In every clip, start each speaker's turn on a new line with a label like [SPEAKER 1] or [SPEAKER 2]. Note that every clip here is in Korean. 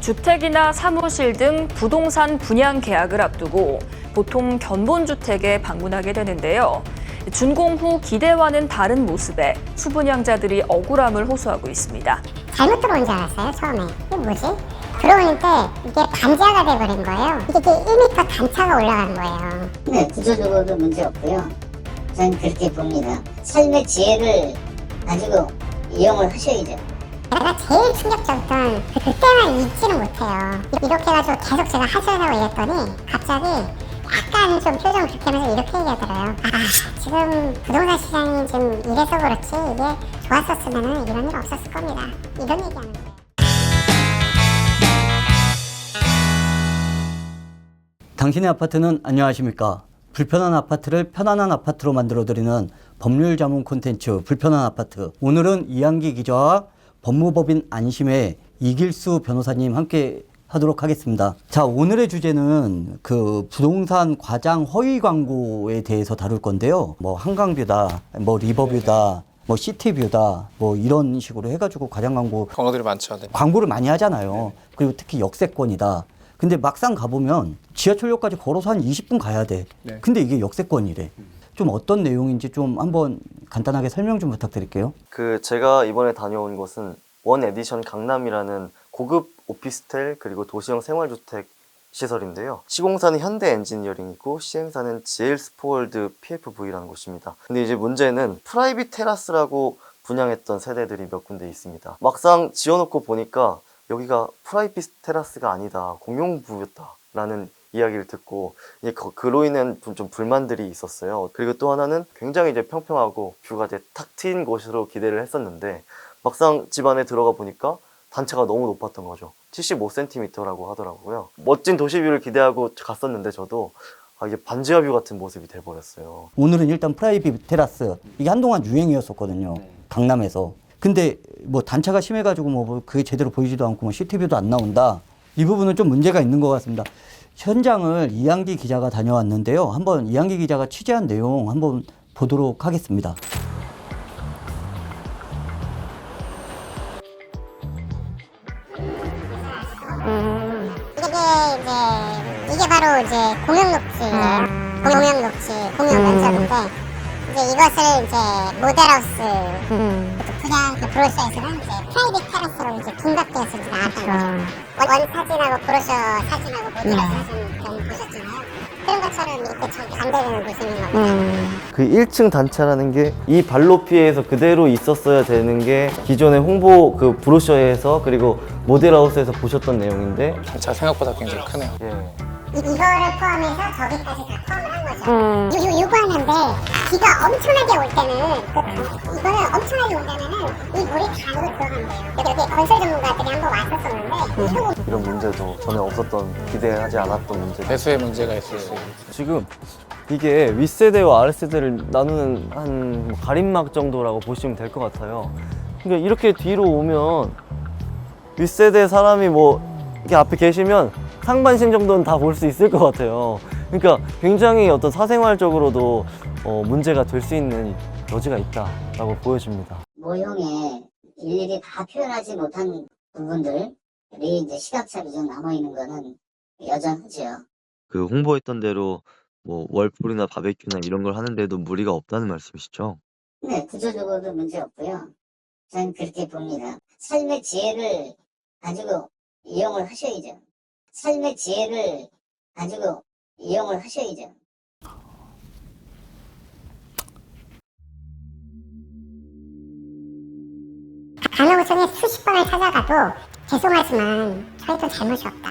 [SPEAKER 1] 주택이나 사무실 등 부동산 분양 계약을 앞두고 보통 견본주택에 방문하게 되는데요. 준공 후 기대와는 다른 모습에 수분양자들이 억울함을 호소하고 있습니다.
[SPEAKER 2] 잘못 들어온 줄 알았어요, 처음에. 이게 뭐지? 들어오니까 이게 반지하가 돼버린 거예요. 이게 1m 단차가 올라간 거예요.
[SPEAKER 3] 네, 구조적으로도 문제 없고요. 저는 그렇게 봅니다. 삶의 지혜를 가지고 이용을 하셔야죠.
[SPEAKER 2] 내가 제일 충격적이었던 그때만 잊지는 못해요. 이렇게 해가지고 계속 제가 하셔라고 얘기했더니 갑자기 약간 좀 표정 그렇게 하면서 이렇게 얘기하더라고요. 지금 부동산 시장이 좀 이래서 그렇지 이게 좋았었으면 이런 일 없었을 겁니다. 이런 얘기하는 거예요.
[SPEAKER 4] 당신의 아파트는 안녕하십니까? 불편한 아파트를 편안한 아파트로 만들어드리는 법률 자문 콘텐츠 불편한 아파트. 오늘은 이한기 기자와 법무법인 안심의 이길수 변호사님 함께 하도록 하겠습니다. 자, 오늘의 주제는 그 부동산 과장 허위 광고에 대해서 다룰 건데요. 뭐 한강뷰다, 뭐 리버뷰다, 뭐 시티뷰다, 뭐 이런 식으로 해가지고 과장
[SPEAKER 5] 광고들이 많죠. 네.
[SPEAKER 4] 광고를 많이 하잖아요. 그리고 특히 역세권이다. 근데 막상 가보면 지하철역까지 걸어서 한 20분 가야 돼.
[SPEAKER 5] 네.
[SPEAKER 4] 근데 이게 역세권이래. 좀 어떤 내용인지 좀 한번 간단하게 설명 좀 부탁드릴게요.
[SPEAKER 6] 제가 이번에 다녀온 곳은 원 에디션 강남이라는 고급 오피스텔 그리고 도시형 생활주택 시설인데요. 시공사는 현대 엔지니어링이고 시행사는 GL스포월드 PFV라는 곳입니다. 근데 이제 문제는 프라이빗 테라스라고 분양했던 세대들이 몇 군데 있습니다. 막상 지어놓고 보니까 여기가 프라이빗 테라스가 아니다, 공용부였다라는 이야기를 듣고 이제 그로 인한 좀 불만들이 있었어요. 그리고 또 하나는 굉장히 이제 평평하고 뷰가 이제 탁 트인 곳으로 기대를 했었는데 막상 집 안에 들어가 보니까 단차가 너무 높았던 거죠. 75cm라고 하더라고요. 멋진 도시뷰를 기대하고 갔었는데 저도 이게 반지하뷰 같은 모습이 돼버렸어요.
[SPEAKER 4] 오늘은 일단 프라이빗 테라스. 이게 한동안 유행이었었거든요. 강남에서. 근데 뭐 단차가 심해가지고 뭐 그게 제대로 보이지도 않고 뭐 시티뷰도 안 나온다. 이 부분은 좀 문제가 있는 것 같습니다. 현장을 이한기 기자가 다녀왔는데요. 한번 이한기 기자가 취재한 내용 한번 보도록 하겠습니다.
[SPEAKER 2] 이게 바로 이제 공용녹지예요. 공용녹지, 공용면적인데 이제 이것을 이제 모델하우스 분양 브로셔에서는 이제 프라이빗 테라스로 이제 분각되어서 이제 나왔던 거죠. 원 사진하고 브로셔 사진하고 모델하우스 사진 그런 거 보셨잖아요. 그런 것처럼 이렇게 좀 반대되는 모습인 겁니다.
[SPEAKER 6] 그 1층 단차라는 게 이 발높이에서 그대로 있었어야 되는 게 기존의 홍보 그 브로셔에서 그리고 모델하우스에서 보셨던 내용인데
[SPEAKER 5] 단차 생각보다 굉장히 크네요.
[SPEAKER 2] 이거를 포함해서 저기까지 다 포함을 한 거죠. 요거 하는데 비가 엄청나게 올 때는 이거는 엄청나게 온다면은 이 물이 다 안으로 들어간대요. 여기 건설 전문가들이 한번 왔었었는데
[SPEAKER 6] 이런 문제도 전혀 없었던, 기대하지 않았던 문제.
[SPEAKER 5] 배수의 문제가 있을 수 있어요.
[SPEAKER 6] 지금 이게 윗세대와 아랫세대를 나누는 한 가림막 정도라고 보시면 될 것 같아요. 그러니까 이렇게 뒤로 오면 윗세대 사람이 뭐 이렇게 앞에 계시면 상반신 정도는 다 볼 수 있을 것 같아요. 그러니까 굉장히 어떤 사생활적으로도 문제가 될 수 있는 여지가 있다라고 보여집니다.
[SPEAKER 3] 모형에 일일이 다 표현하지 못한 부분들이 이제 시각차로 좀 남아있는 거는 여전하죠.
[SPEAKER 7] 그 홍보했던 대로 뭐 월풀이나 바베큐나 이런 걸 하는데도 무리가 없다는 말씀이시죠?
[SPEAKER 3] 네, 구조적으로도 문제 없고요. 저는 그렇게 봅니다. 삶의 지혜를 가지고 이용을 하셔야죠. 삶의 지혜를 가지고 이용을 하셔야죠.
[SPEAKER 2] 강남구청에 수십 번을 찾아가도 죄송하지만 저희도 잘못이 없다.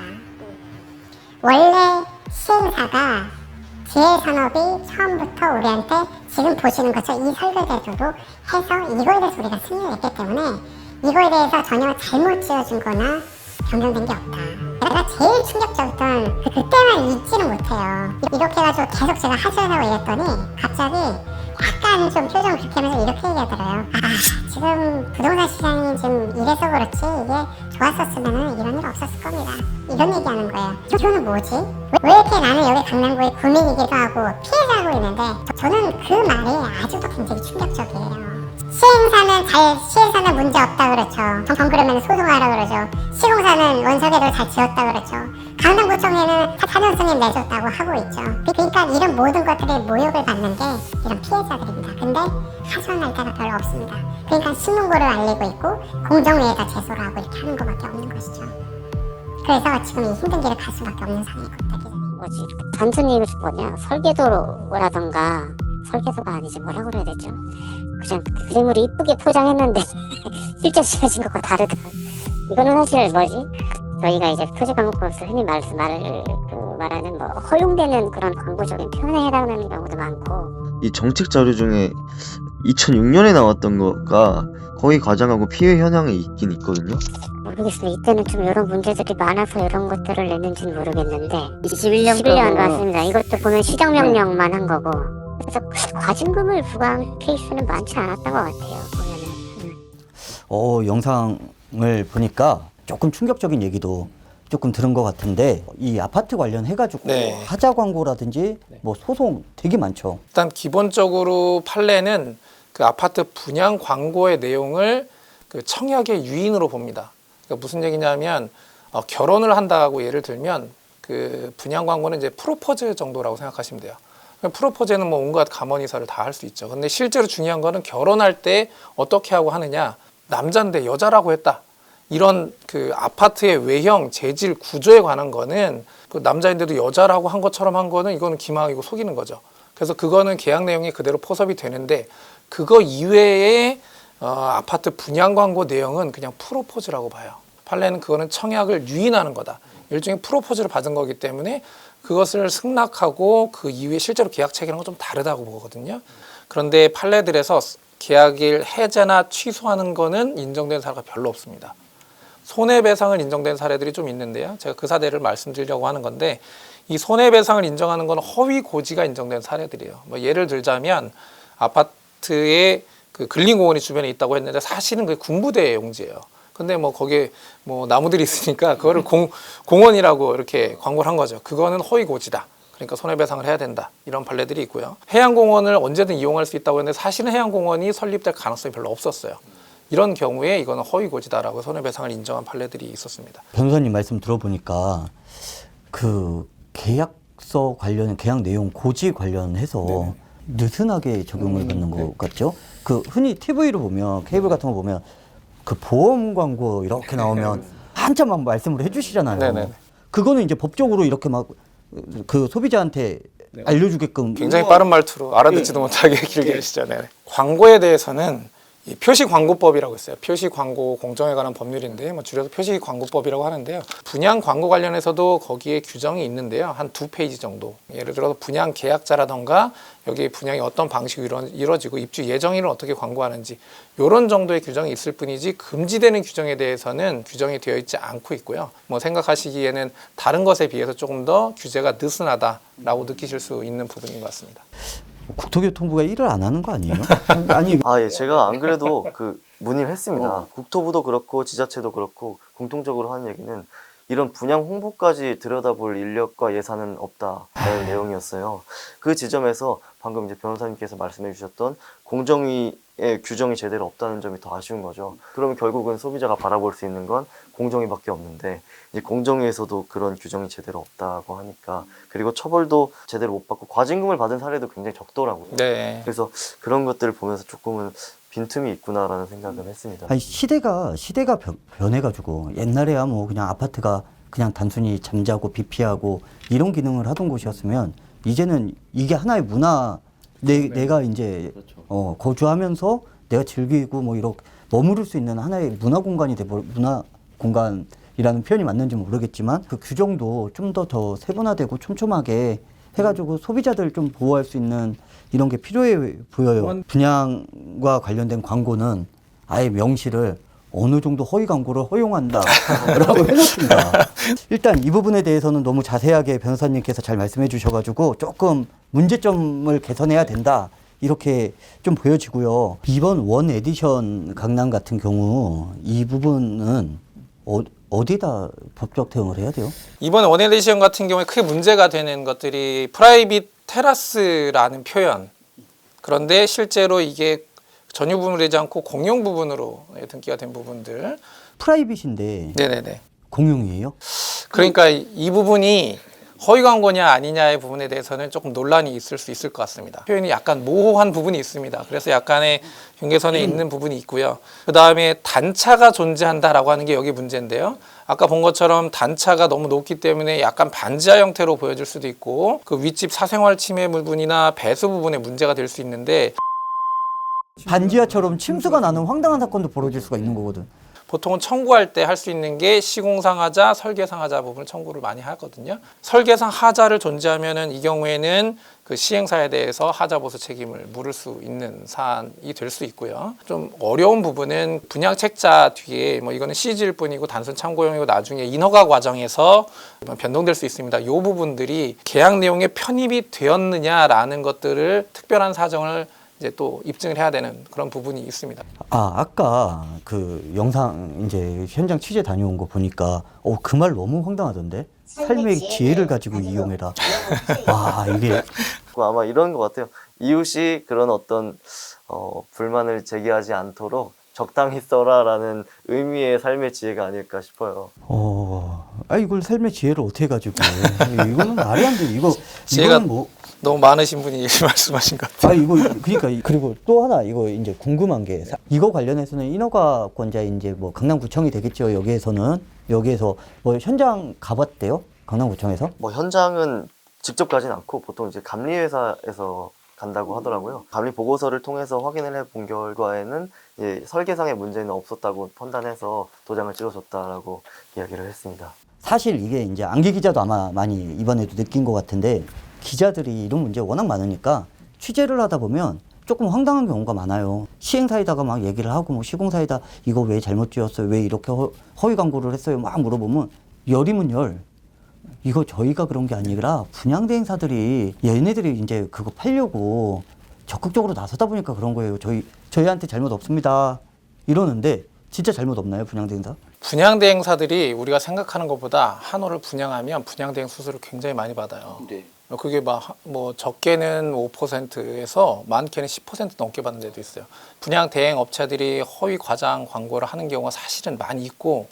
[SPEAKER 2] 원래 시행사가 지혜산업이 처음부터 우리한테 지금 보시는 것처럼 이 설계대로도 해서 이거에 대해서 우리가 승인을 했기 때문에 이거에 대해서 전혀 잘못 지어준 거나 변경된 게 없다. 내가 제일 충격적이었던 그때만 잊지는 못해요. 이렇게 해가지고 계속 제가 하셔라고 얘기했더니 갑자기 약간 좀 표정 그렇게 하면서 이렇게 얘기하더라고요. 지금 부동산 시장이 좀 이래서 그렇지 이게 좋았었으면 이런 일 없었을 겁니다. 이런 얘기하는 거예요. 저는 뭐지? 왜 이렇게 나는 여기 강남구의 구민이기도 하고 피해자고 있는데 저는 그 말이 아직도 굉장히 충격적이에요. 시공사는 시에서는 문제 없다 그렇죠. 그러면 소송하라 그러죠. 시공사는 원석에도 잘 지었다 그렇죠. 강남구청에는 사전 승인 내줬다고 하고 있죠. 그러니까 이런 모든 것들이 모욕을 받는 게 이런 피해자들입니다. 근데 하소연할 데가 별로 없습니다. 그러니까 신문고를 알리고 있고 공정위에다 제소를 하고 이렇게 하는 것밖에 없는 것이죠. 그래서 지금 이 힘든 길을 갈 수밖에 없는 상황이거든요.
[SPEAKER 8] 뭐지 단순히 뭐냐 설계도라던가 설계도가 아니지 뭐라 그래야 되죠? 그냥 그림으로 이쁘게 포장했는데 실제 지어진 것과 다르다. 이거는 사실 뭐지? 저희가 이제 표지광고로서 흔히 말하는 뭐 허용되는 그런 광고적인 표현에 해당하는 경우도 많고.
[SPEAKER 7] 이 정책 자료 중에 2006년에 나왔던 거가 거의 과장하고 피해 현황이 있긴 있거든요.
[SPEAKER 8] 모르겠습니다. 이때는 좀 이런 문제들이 많아서 이런 것들을 냈는지는 모르겠는데 11년 맞습니다. 이것도 보면 시정명령만 한 거고 그래서 과징금을 부과한 케이스는 많지 않았던 것 같아요. 보면은.
[SPEAKER 4] 영상을 보니까 조금 충격적인 얘기도 조금 들은 것 같은데 이 아파트 관련해가지고
[SPEAKER 5] 네.
[SPEAKER 4] 하자 광고라든지 뭐 소송 되게 많죠.
[SPEAKER 5] 일단 기본적으로 판례는 그 아파트 분양 광고의 내용을 그 청약의 유인으로 봅니다. 그러니까 무슨 얘기냐면 결혼을 한다고 예를 들면 그 분양 광고는 이제 프로포즈 정도라고 생각하시면 돼요. 프로포즈는 뭐 온갖 감언이사를 다 할 수 있죠. 근데 실제로 중요한 거는 결혼할 때 어떻게 하고 하느냐. 남자인데 여자라고 했다. 이런 그 아파트의 외형, 재질, 구조에 관한 거는 그 남자인데도 여자라고 한 것처럼 한 거는 이거는 기망이고 속이는 거죠. 그래서 그거는 계약 내용이 그대로 포섭이 되는데 그거 이외에 아파트 분양 광고 내용은 그냥 프로포즈라고 봐요. 판례는 그거는 청약을 유인하는 거다. 일종의 프로포즈를 받은 거기 때문에 그것을 승낙하고 그 이후에 실제로 계약 체결한 건 좀 다르다고 보거든요. 그런데 판례들에서 계약일 해제나 취소하는 거는 인정된 사례가 별로 없습니다. 손해배상을 인정된 사례들이 좀 있는데요. 제가 그 사례를 말씀드리려고 하는 건데 이 손해배상을 인정하는 건 허위 고지가 인정된 사례들이에요. 뭐 예를 들자면 아파트에 그 근린공원이 주변에 있다고 했는데 사실은 그게 군부대 용지예요. 근데 뭐 거기에 뭐 나무들이 있으니까 그거를 공원이라고 이렇게 광고를 한 거죠. 그거는 허위 고지다. 그러니까 손해배상을 해야 된다. 이런 판례들이 있고요. 해양공원을 언제든 이용할 수 있다고 했는데 사실은 해양공원이 설립될 가능성이 별로 없었어요. 이런 경우에 이거는 허위고지다라고 손해배상을 인정한 판례들이 있었습니다.
[SPEAKER 4] 변호사님 말씀 들어보니까 그 계약서 관련 계약 내용 고지 관련해서 느슨하게 적용을 받는 것 같죠? 그 흔히 TV로 보면 케이블 같은 거 보면 그 보험 광고 이렇게 나오면 한참만 말씀을 해주시잖아요.
[SPEAKER 5] 네네.
[SPEAKER 4] 그거는 이제 법적으로 이렇게 막 그 소비자한테 알려주게끔
[SPEAKER 5] 굉장히 빠른 말투로 알아듣지도 못하게 길게 하시잖아요. 광고에 대해서는 이 표시광고법이라고 있어요. 표시광고 공정에 관한 법률인데 뭐 줄여서 표시광고법이라고 하는데요. 분양 광고 관련해서도 거기에 규정이 있는데요. 한 2페이지 정도. 예를 들어서 분양 계약자라던가 여기 분양이 어떤 방식으로 이루어지고 입주 예정일은 어떻게 광고하는지 이런 정도의 규정이 있을 뿐이지 금지되는 규정에 대해서는 규정이 되어 있지 않고 있고요. 뭐 생각하시기에는 다른 것에 비해서 조금 더 규제가 느슨하다라고 느끼실 수 있는 부분인 것 같습니다.
[SPEAKER 4] 국토교통부가 일을 안 하는 거 아니에요? 아니
[SPEAKER 6] 예, 제가 안 그래도 그 문의를 했습니다. 국토부도 그렇고 지자체도 그렇고 공통적으로 하는 얘기는 이런 분양 홍보까지 들여다볼 인력과 예산은 없다라는 내용이었어요. 그 지점에서 방금 이제 변호사님께서 말씀해 주셨던 공정위의 규정이 제대로 없다는 점이 더 아쉬운 거죠. 그러면 결국은 소비자가 바라볼 수 있는 건 공정위밖에 없는데 이제 공정위에서도 그런 규정이 제대로 없다고 하니까 그리고 처벌도 제대로 못 받고 과징금을 받은 사례도 굉장히 적더라고요.
[SPEAKER 5] 네.
[SPEAKER 6] 그래서 그런 것들을 보면서 조금은 빈틈이 있구나라는 생각을 했습니다.
[SPEAKER 4] 아니 시대가 변해가지고 옛날에야 뭐 그냥 아파트가 그냥 단순히 잠자고 비피하고 이런 기능을 하던 곳이었으면 이제는 이게 하나의 문화 내가 이제 거주하면서 내가 즐기고 뭐 이렇게 머무를 수 있는 하나의 문화 공간이 문화 공간이라는 표현이 맞는지 모르겠지만 그 규정도 좀 더 세분화되고 촘촘하게 해가지고 소비자들 좀 보호할 수 있는 이런 게 필요해 보여요. 분양과 관련된 광고는 아예 명시를 어느 정도 허위 광고를 허용한다라고 해놓습니다. 일단 이 부분에 대해서는 너무 자세하게 변호사님께서 잘 말씀해 주셔가지고 조금 문제점을 개선해야 된다. 이렇게 좀 보여지고요. 이번 원 에디션 강남 같은 경우 이 부분은 어디다 법적 대응을 해야 돼요?
[SPEAKER 5] 이번 원에디션 같은 경우에 크게 문제가 되는 것들이 프라이빗 테라스라는 표현. 그런데 실제로 이게 전유 부분으로 되지 않고 공용 부분으로 등기가 된 부분들.
[SPEAKER 4] 프라이빗인데
[SPEAKER 5] 네네네.
[SPEAKER 4] 공용이에요?
[SPEAKER 5] 그러니까 이 부분이 허위 광고냐 아니냐의 부분에 대해서는 조금 논란이 있을 수 있을 것 같습니다. 표현이 약간 모호한 부분이 있습니다. 그래서 약간의 경계선에 있는 부분이 있고요. 그 다음에 단차가 존재한다라고 하는 게 여기 문제인데요. 아까 본 것처럼 단차가 너무 높기 때문에 약간 반지하 형태로 보여질 수도 있고 그 윗집 사생활 침해 부분이나 배수 부분에 문제가 될 수 있는데
[SPEAKER 4] 반지하처럼 침수가 나는 황당한 사건도 벌어질 수가 있는 거거든.
[SPEAKER 5] 보통은 청구할 때 할 수 있는 게 시공상 하자, 설계상 하자 부분을 청구를 많이 하거든요. 설계상 하자를 존재하면은 이 경우에는 그 시행사에 대해서 하자 보수 책임을 물을 수 있는 사안이 될 수 있고요. 좀 어려운 부분은 분양 책자 뒤에 뭐 이거는 CG일 뿐이고 단순 참고용이고 나중에 인허가 과정에서 변동될 수 있습니다. 이 부분들이 계약 내용에 편입이 되었느냐라는 것들을 특별한 사정을 이제 또 입증을 해야 되는 그런 부분이 있습니다.
[SPEAKER 4] 아까 그 영상 이제 현장 취재 다녀온 거 보니까 그 말 너무 황당하던데. 삶의 지혜를 가지고 이용해라. 와, 이게
[SPEAKER 6] 아마 이런 것 같아요. 이웃이 그런 어떤 불만을 제기하지 않도록 적당히 써라라는 의미의 삶의 지혜가 아닐까 싶어요.
[SPEAKER 4] 이걸 삶의 지혜를 어떻게 가지고 해. 이거는 말이 안 돼.
[SPEAKER 5] 지혜가
[SPEAKER 4] 이거는 뭐
[SPEAKER 5] 너무 많으신 분이 말씀하신 것 같아요.
[SPEAKER 4] 그리고 또 하나 이거 이제 궁금한 게 이거 관련해서는 인허가권자 이제 뭐 강남구청이 되겠죠. 여기에서 뭐 현장 가봤대요. 강남구청에서?
[SPEAKER 6] 뭐 현장은 직접 가진 않고 보통 이제 감리회사에서 간다고 하더라고요. 감리 보고서를 통해서 확인을 해본 결과에는 설계상의 문제는 없었다고 판단해서 도장을 찍어줬다라고 이야기를 했습니다.
[SPEAKER 4] 사실 이게 이제 안기 기자도 아마 많이 이번에도 느낀 것 같은데 기자들이 이런 문제 워낙 많으니까 취재를 하다 보면 조금 황당한 경우가 많아요. 시행사에다가 막 얘기를 하고 뭐 시공사에다 이거 왜 잘못 지었어요? 왜 이렇게 허위 광고를 했어요? 막 물어보면 열이면 열. 이거 저희가 그런 게 아니라 분양대행사들이 얘네들이 이제 그거 팔려고 적극적으로 나서다 보니까 그런 거예요. 저희한테 잘못 없습니다. 이러는데 진짜 잘못 없나요, 분양대행사?
[SPEAKER 5] 분양대행사들이 우리가 생각하는 것보다 한 호를 분양하면 분양대행 수수료를 굉장히 많이 받아요.
[SPEAKER 4] 네.
[SPEAKER 5] 그게 뭐 적게는 5%에서 많게는 10% 넘게 받는 데도 있어요. 분양대행 업체들이 허위 과장 광고를 하는 경우가 사실은 많이 있고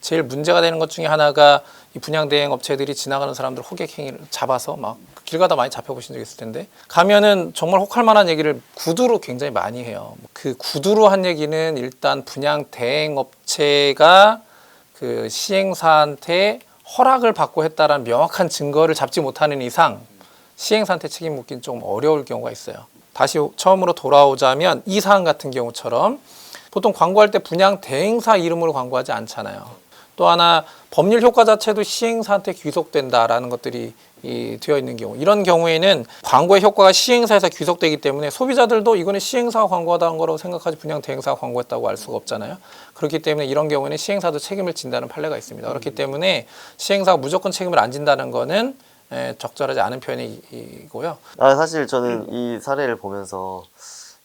[SPEAKER 5] 제일 문제가 되는 것 중에 하나가 이 분양대행 업체들이 지나가는 사람들 호객 행위를 잡아서 막 길 가다 많이 잡혀보신 적 있을 텐데 가면은 정말 혹할 만한 얘기를 구두로 굉장히 많이 해요. 그 구두로 한 얘기는 일단 분양대행 업체가 그 시행사한테 허락을 받고 했다라는 명확한 증거를 잡지 못하는 이상 시행사한테 책임 묻기는 좀 어려울 경우가 있어요. 다시 처음으로 돌아오자면 이 사안 같은 경우처럼 보통 광고할 때 분양대행사 이름으로 광고하지 않잖아요. 또 하나 법률 효과 자체도 시행사한테 귀속된다라는 것들이 되어 있는 경우, 이런 경우에는 광고의 효과가 시행사에서 귀속되기 때문에 소비자들도 이거는 시행사가 광고하다는 거라고 생각하지 분양대행사가 광고했다고 알 수가 없잖아요. 그렇기 때문에 이런 경우에는 시행사도 책임을 진다는 판례가 있습니다. 그렇기 때문에 시행사가 무조건 책임을 안 진다는 거는 적절하지 않은 표현이고요.
[SPEAKER 6] 사실 저는 이 사례를 보면서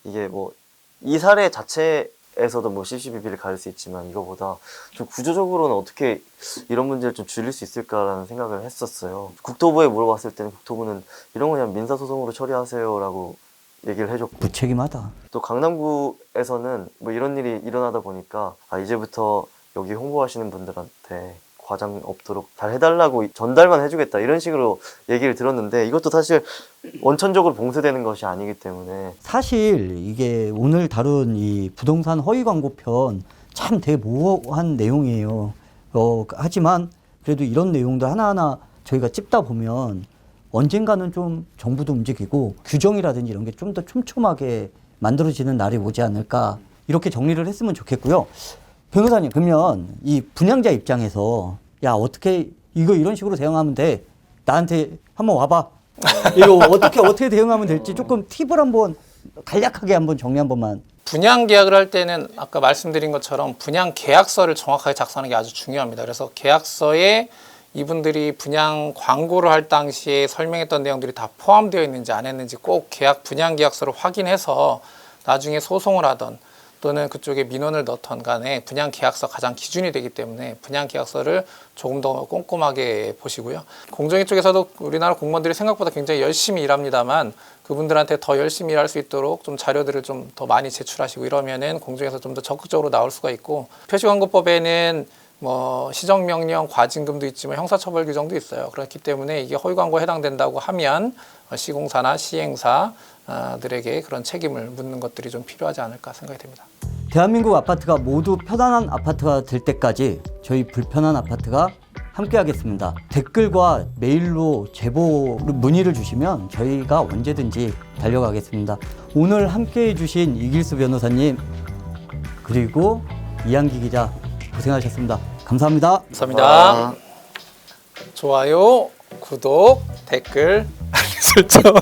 [SPEAKER 6] 이게 뭐 이 사례 자체에서도 뭐 CCBB를 가릴 수 있지만 이거보다 좀 구조적으로는 어떻게 이런 문제를 좀 줄일 수 있을까라는 생각을 했었어요. 국토부에 물어봤을 때는 국토부는 이런 거 그냥 민사소송으로 처리하세요라고 얘기를 해줬고,
[SPEAKER 4] 무책임하다.
[SPEAKER 6] 또 강남구에서는 뭐 이런 일이 일어나다 보니까 이제부터 여기 홍보하시는 분들한테 과장 없도록 잘 해달라고 전달만 해주겠다 이런 식으로 얘기를 들었는데 이것도 사실 원천적으로 봉쇄되는 것이 아니기 때문에
[SPEAKER 4] 사실 이게 오늘 다룬 이 부동산 허위 광고 편 참 되게 모호한 내용이에요. 하지만 그래도 이런 내용도 하나하나 저희가 찝다 보면 언젠가는 좀 정부도 움직이고 규정이라든지 이런 게 좀 더 촘촘하게 만들어지는 날이 오지 않을까 이렇게 정리를 했으면 좋겠고요. 변호사님, 그러면 이 분양자 입장에서 야 어떻게 이런 식으로 대응하면 돼? 나한테 한번 와봐. 이거 어떻게 대응하면 될지 조금 팁을 한번 간략하게 한번 정리 한 번만.
[SPEAKER 5] 분양 계약을 할 때는 아까 말씀드린 것처럼 분양 계약서를 정확하게 작성하는 게 아주 중요합니다. 그래서 계약서에 이분들이 분양 광고를 할 당시에 설명했던 내용들이 다 포함되어 있는지 안 했는지 꼭 분양 계약서를 확인해서 나중에 소송을 하던 또는 그쪽에 민원을 넣던 간에 분양계약서 가장 기준이 되기 때문에 분양계약서를 조금 더 꼼꼼하게 보시고요. 공정위 쪽에서도 우리나라 공무원들이 생각보다 굉장히 열심히 일합니다만 그분들한테 더 열심히 일할 수 있도록 좀 자료들을 좀 더 많이 제출하시고 이러면은 공정에서 좀 더 적극적으로 나올 수가 있고, 표시광고법에는 뭐 시정명령, 과징금도 있지만 형사처벌 규정도 있어요. 그렇기 때문에 이게 허위광고에 해당된다고 하면 시공사나 시행사들에게 그런 책임을 묻는 것들이 좀 필요하지 않을까 생각이 됩니다.
[SPEAKER 4] 대한민국 아파트가 모두 편안한 아파트가 될 때까지 저희 불편한 아파트가 함께하겠습니다. 댓글과 메일로 제보 문의를 주시면 저희가 언제든지 달려가겠습니다. 오늘 함께해 주신 이길수 변호사님 그리고 이한기 기자 고생하셨습니다. 감사합니다.
[SPEAKER 5] 감사합니다. 좋아요, 구독, 댓글, 알림 설정.